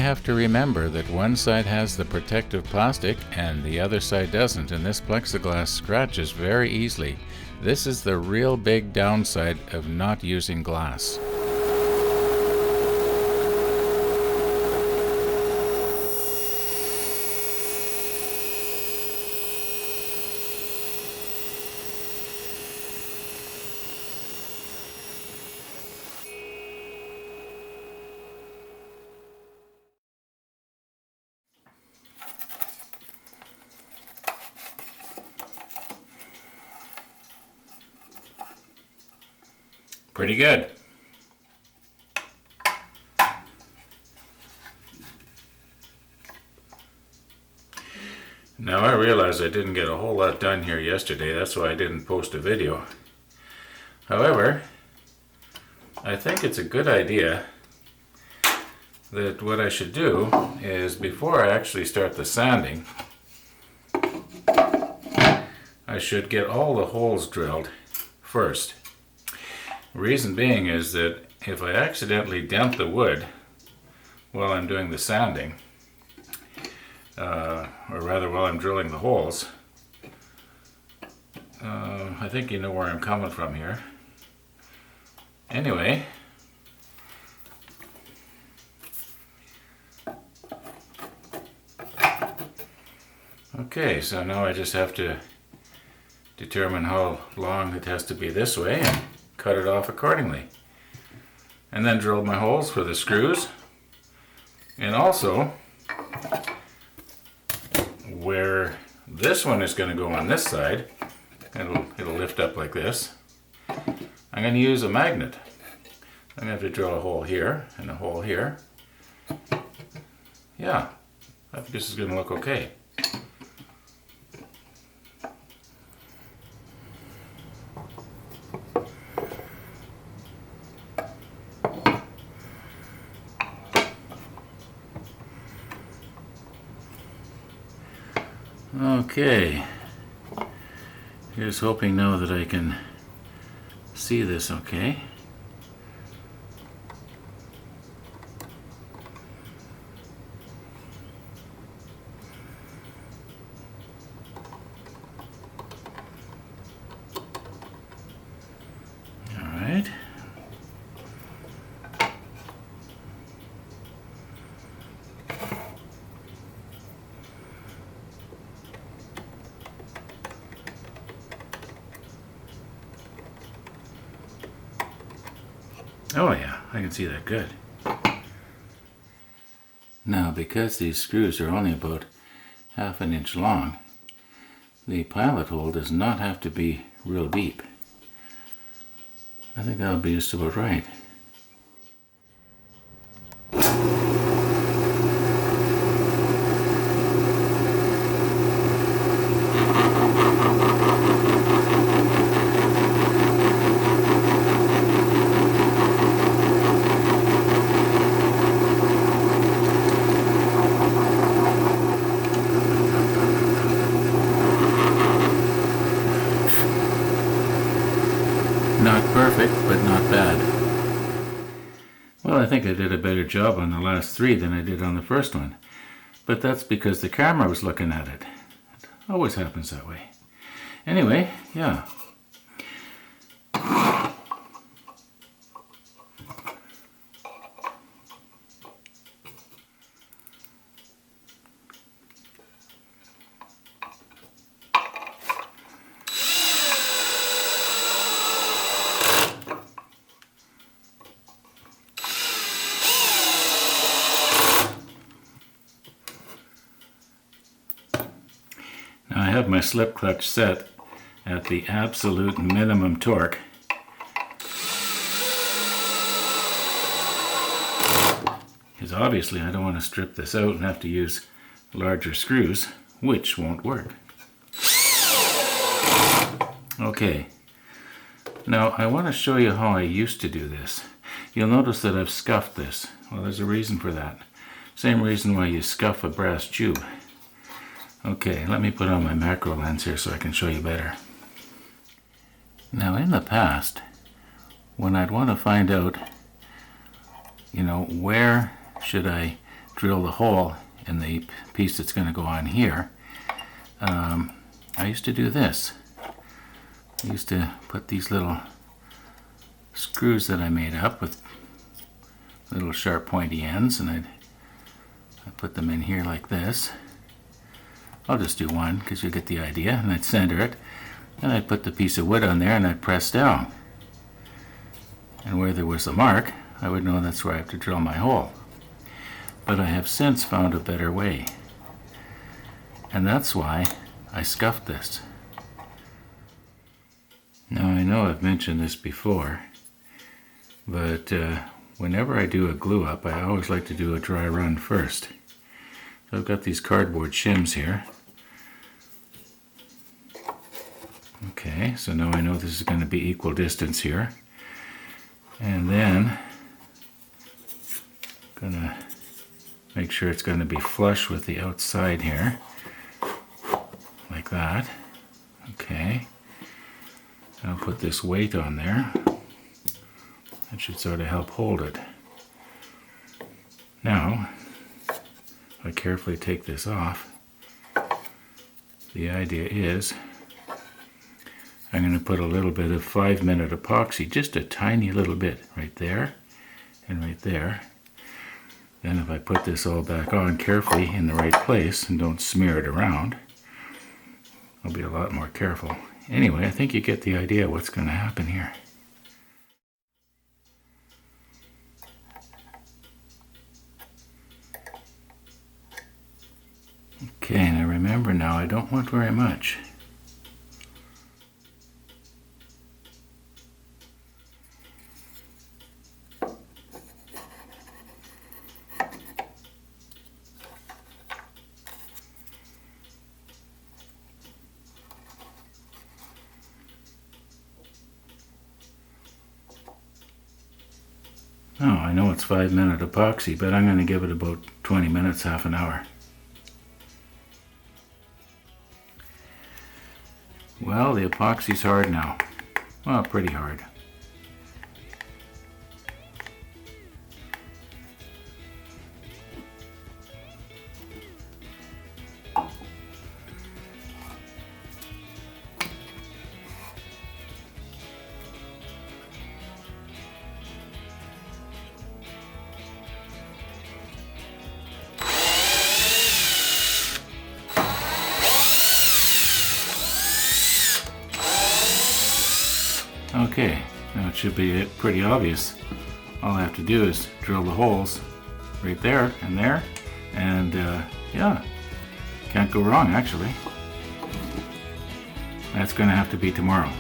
have to remember that one side has the protective plastic and the other side doesn't, and this plexiglass scratches very easily. This is the real big downside of not using glass. Pretty good. Now I realize I didn't get a whole lot done here yesterday, that's why I didn't post a video. However, I think it's a good idea that what I should do is, before I actually start the sanding, I should get all the holes drilled first. Reason being is that if I accidentally dent the wood while I'm doing the sanding, or rather while I'm drilling the holes, I think you know where I'm coming from here. Anyway, okay, so now I just have to determine how long it has to be this way and cut it off accordingly, and then drill my holes for the screws, and also where this one is going to go on this side, it'll lift up like this. I'm going to use a magnet. I'm going to have to drill a hole here and a hole here. Yeah, I think this is going to look okay. Okay, here's hoping now that I can see this okay. All right. Oh yeah, I can see that good. Now, because these screws are only about ½ an inch long, the pilot hole does not have to be real deep. I think that'll be just about right. Not perfect, but not bad. Well, I think I did a better job on the last three than I did on the first one. But that's because the camera was looking at it. It always happens that way. Anyway, yeah. Now I have my slip clutch set at the absolute minimum torque. Because obviously I don't want to strip this out and have to use larger screws, which won't work. Okay, now I want to show you how I used to do this. You'll notice that I've scuffed this. Well, there's a reason for that. Same reason why you scuff a brass tube. Okay, let me put on my macro lens here so I can show you better. Now in the past, when I'd want to find out, where should I drill the hole in the piece that's going to go on here, I used to do this. I used to put these little screws that I made up with little sharp pointy ends, and I'd put them in here like this. I'll just do one because you get the idea, and I'd center it, and I'd put the piece of wood on there and I'd press down. And where there was a mark, I would know that's where I have to drill my hole. But I have since found a better way, and that's why I scuffed this. Now I know I've mentioned this before, but whenever I do a glue up, I always like to do a dry run first. So I've got these cardboard shims here. Okay, so now I know this is going to be equal distance here. And then I'm going to make sure it's going to be flush with the outside here. Like that. Okay. I'll put this weight on there. That should sort of help hold it. Now, if I carefully take this off, the idea is I'm going to put a little bit of 5-minute epoxy, just a tiny little bit, right there and right there. Then if I put this all back on carefully in the right place and don't smear it around, I'll be a lot more careful. Anyway, I think you get the idea what's going to happen here. Okay, now remember now, I don't want very much. Oh, I know it's 5-minute epoxy, but I'm going to give it about 20 minutes, half an hour. Well, the epoxy's hard now. Well, pretty hard. Okay, now it should be pretty obvious. All I have to do is drill the holes right there, and yeah, can't go wrong actually. That's going to have to be tomorrow.